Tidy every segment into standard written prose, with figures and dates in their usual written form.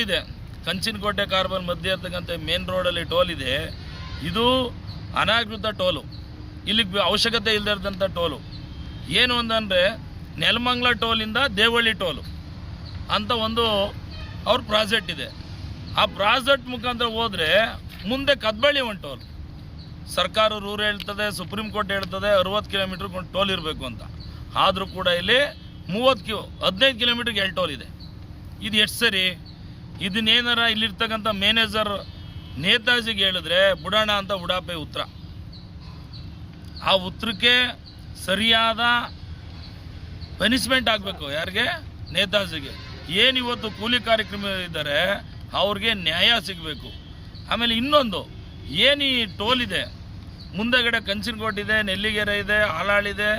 Toll ಇದೆ, ಕಂಚಿನಕೋಟೆ carbon ಮಧ್ಯೆ ಇರ್ತಕ್ಕಂಥ ಮೇನ್ ರೋಡಲ್ಲಿ ಟೋಲ್ ಇದೆ. ಇದು ಅನಧಿಕೃತ ಟೋಲು, ಇಲ್ಲಿಗೆ ಅವಶ್ಯಕತೆ ಇಲ್ಲದೆ ಇರೋಂಥ ಟೋಲು. ಏನು ಅಂತಂದರೆ ನೆಲಮಂಗಲ ಟೋಲಿಂದ ದೇವಳ್ಳಿ ಟೋಲು ಅಂತ ಒಂದು ಅವ್ರ ಪ್ರಾಜೆಕ್ಟ್ ಇದೆ. ಆ ಪ್ರಾಜೆಕ್ಟ್ ಮುಖಾಂತರ ಹೋದರೆ ಮುಂದೆ ಕದ್ಬಳ್ಳಿ ಒಂದು ಟೋಲ್. ಸರ್ಕಾರ ರೂಲ್ ಹೇಳ್ತದೆ, ಸುಪ್ರೀಂ ಕೋರ್ಟ್ ಹೇಳ್ತದೆ 60 ಕಿಲೋಮೀಟ್ರ್ ಟೋಲ್ ಇರಬೇಕು ಅಂತ. ಆದರೂ ಕೂಡ ಇಲ್ಲಿ 15 ಕಿಲೋಮೀಟ್ರಿಗೆ 2 ಟೋಲ್ ಇದೆ. ಇದು ಎಷ್ಟು ಸರಿ? ಇದನ್ನೇನಾರ ಇಲ್ಲಿರ್ತಕ್ಕಂಥ ಮ್ಯಾನೇಜರ್ ನೇತಾಜಿಗೆ ಹೇಳಿದ್ರೆ ಬುಡಾಣ ಅಂತ ಉಡಾಪೆ ಉತ್ತರ. ಆ ಉತ್ತರಕ್ಕೆ ಸರಿಯಾದ ಪನಿಷ್ಮೆಂಟ್ ಆಗಬೇಕು. ಯಾರಿಗೆ? ನೇತಾಜಿಗೆ. ಏನಿವತ್ತು ಕೂಲಿ ಕಾರ್ಯಕ್ರಮ ಇದ್ದಾರೆ ಅವ್ರಿಗೆ ನ್ಯಾಯ ಸಿಗಬೇಕು. ಆಮೇಲೆ ಇನ್ನೊಂದು, ಏನು ಈ ಟೋಲ್ ಇದೆ, ಮುಂದೆಗಡೆ ಕಂಚಿನಕೋಟೆ ಇದೆ, ನೆಲ್ಲಿಗೆರೆ ಇದೆ, ಆಲಾಳಿದೆ,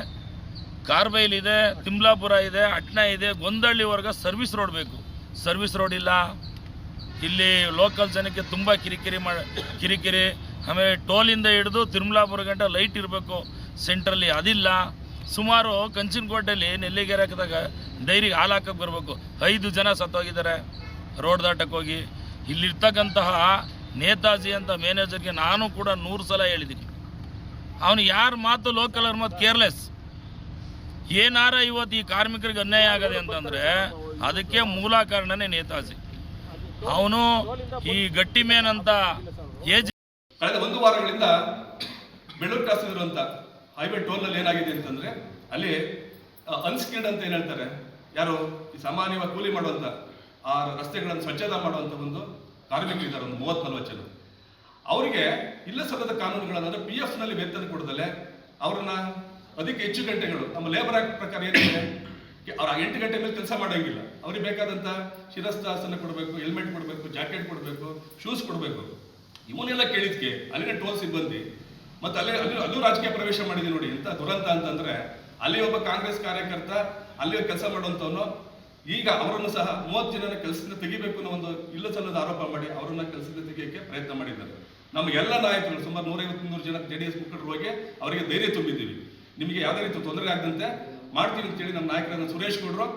ಕಾರ್ಬೈಲ್ ಇದೆ, ತಿಮ್ಲಾಪುರ ಇದೆ, ಅಟ್ನ ಇದೆ, ಗೊಂದಳ್ಳಿವರೆಗೆ ಸರ್ವಿಸ್ ರೋಡ್ ಬೇಕು. ಸರ್ವಿಸ್ ರೋಡ್ ಇಲ್ಲ. ಇಲ್ಲಿ ಲೋಕಲ್ ಜನಕ್ಕೆ ತುಂಬ ಕಿರಿಕಿರಿ. ಆಮೇಲೆ ಟೋಲಿಂದ ಹಿಡಿದು ತಿಮ್ಲಾಪುರ ಗಂಟ ಲೈಟ್ ಇರಬೇಕು ಸೆಂಟ್ರಲ್ಲಿ, ಅದಿಲ್ಲ. ಸುಮಾರು ಕಂಚಿನಕೋಟೆಯಲ್ಲಿ ನೆಲ್ಲಿಗೆರೆ ಹಾಕಿದಾಗ ಡೈರಿಗೆ ಹಾಲು ಹಾಕಕ್ಕೆ ಬರಬೇಕು, 5 ಜನ ಸತ್ತೋಗಿದ್ದಾರೆ ರೋಡ್ ದಾಟಕ್ಕೆ ಹೋಗಿ. ಇಲ್ಲಿರ್ತಕ್ಕಂತಹ ನೇತಾಜಿ ಅಂತ ಮ್ಯಾನೇಜರ್ಗೆ ನಾನು ಕೂಡ 100 ಸಲ ಹೇಳಿದ್ದೀನಿ. ಅವನು ಯಾರ ಮಾತು ಲೋಕಲ್ ಅವ್ರ ಮಾತು ಕೇರ್ಲೆಸ್. ಏನಾರ ಇವತ್ತು ಈ ಕಾರ್ಮಿಕರಿಗೆ ಅನ್ಯಾಯ ಆಗದೆ ಅಂತಂದರೆ ಅದಕ್ಕೆ ಮೂಲ ಕಾರಣನೇ ನೇತಾಜಿ. ಅವನು ಈ ಗಟ್ಟಿ ಮೇನ್ ಅಂತ ಕಳೆದ 1 ವಾರಗಳಿಂದ ಬೆಳ್ಳೂರು ಕ್ರಾಸ್ ಇರುವಂತ ಹೈವೇ ಟೋಲ್ನಲ್ಲಿ ಏನಾಗಿದೆ ಅಂತಂದ್ರೆ ಅಲ್ಲಿ ಅನ್ಸ್ಕಿಲ್ಡ್ ಅಂತ ಏನು ಹೇಳ್ತಾರೆ, ಯಾರು ಈ ಸಾಮಾನ್ಯವಾಗಿ ಕೂಲಿ ಮಾಡುವಂತ ಆ ರಸ್ತೆಗಳನ್ನು ಸ್ವಚ್ಛತಾ ಮಾಡುವಂತ ಒಂದು ಕಾರ್ಮಿಕರು ಇದ್ದಾರೆ, ಒಂದು 30-40 ಜನ. ಅವರಿಗೆ ಇಲ್ಲ ಸಲ್ಲದ ಕಾನೂನುಗಳಂದ್ರೆ PF ನಲ್ಲಿ ವೇತನ ಕೊಡದಲೆ ಅವ್ರನ್ನ ಅದಕ್ಕೆ ಹೆಚ್ಚು ಗಂಟೆಗಳು ನಮ್ಮ ಲೇಬರ್ ಆಕ್ಟ್ ಪ್ರಕಾರ ಏನಿದೆ, ಅವ್ರ 8 ಗಂಟೆ ಮೇಲೆ ಕೆಲಸ ಮಾಡೋಂಗಿಲ್ಲ. ಅವ್ರಿಗೆ ಬೇಕಾದಂತ ಶಿರಸ್ತಾಸನ ಕೊಡಬೇಕು, ಹೆಲ್ಮೆಟ್ ಕೊಡಬೇಕು, ಜಾಕೆಟ್ ಕೊಡಬೇಕು, ಶೂಸ್ ಕೊಡಬೇಕು. ಇವನ್ನೆಲ್ಲ ಕೇಳಿದ್ಕೆ ಅಲ್ಲಿನ ಟೋಲ್ ಸಿಬ್ಬಂದಿ ಮತ್ತೆ ಅಲ್ಲೂ ರಾಜಕೀಯ ಪ್ರವೇಶ ಮಾಡಿದೆ. ನೋಡಿ ಎಂತ ದುರಂತ ಅಂತಂದ್ರೆ, ಅಲ್ಲಿ ಒಬ್ಬ ಕಾಂಗ್ರೆಸ್ ಕಾರ್ಯಕರ್ತ ಅಲ್ಲಿ ಕೆಲಸ ಮಾಡುವಂತವನು ಈಗ ಅವರನ್ನು ಸಹ 30 ಜನನ ಕೆಲಸದಿಂದ ತೆಗಿಬೇಕು ಅನ್ನೋ ಒಂದು ಇಲ್ಲ ಸಲ್ಲದ ಆರೋಪ ಮಾಡಿ ಅವರನ್ನ ಕೆಲಸದಿಂದ ತೆಗೆಯಕ್ಕೆ ಪ್ರಯತ್ನ ಮಾಡಿದ್ದಾರೆ. ನಮ್ಮ ಎಲ್ಲ ನಾಯಕರು ಸುಮಾರು 150-300 ಜನ JDS ಮುಖಂಡರು ಹೋಗಿ ಅವರಿಗೆ ಧೈರ್ಯ ತುಂಬಿದ್ದೀವಿ. ನಿಮಗೆ ಯಾವುದೇ ರೀತಿ ತೊಂದರೆ ಆಗದಂತೆ ಮಾಡ್ತೀವಿ ಅಂತೇಳಿ ನಮ್ಮ ನಾಯಕರಾದ ಸುರೇಶ್ ಗೌಡರು,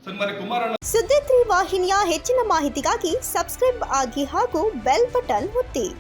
ಸನ್ಮಾನ್ಯ ಕುಮಾರಣ್ಣ. ಸುದ್ದಿ 3 ವಾಹಿನಿಯ ಹೆಚ್ಚಿನ ಮಾಹಿತಿಗಾಗಿ ಸಬ್ಸ್ಕ್ರೈಬ್ ಆಗಿ ಹಾಗೂ ಬೆಲ್ ಬಟನ್ ಒತ್ತಿ.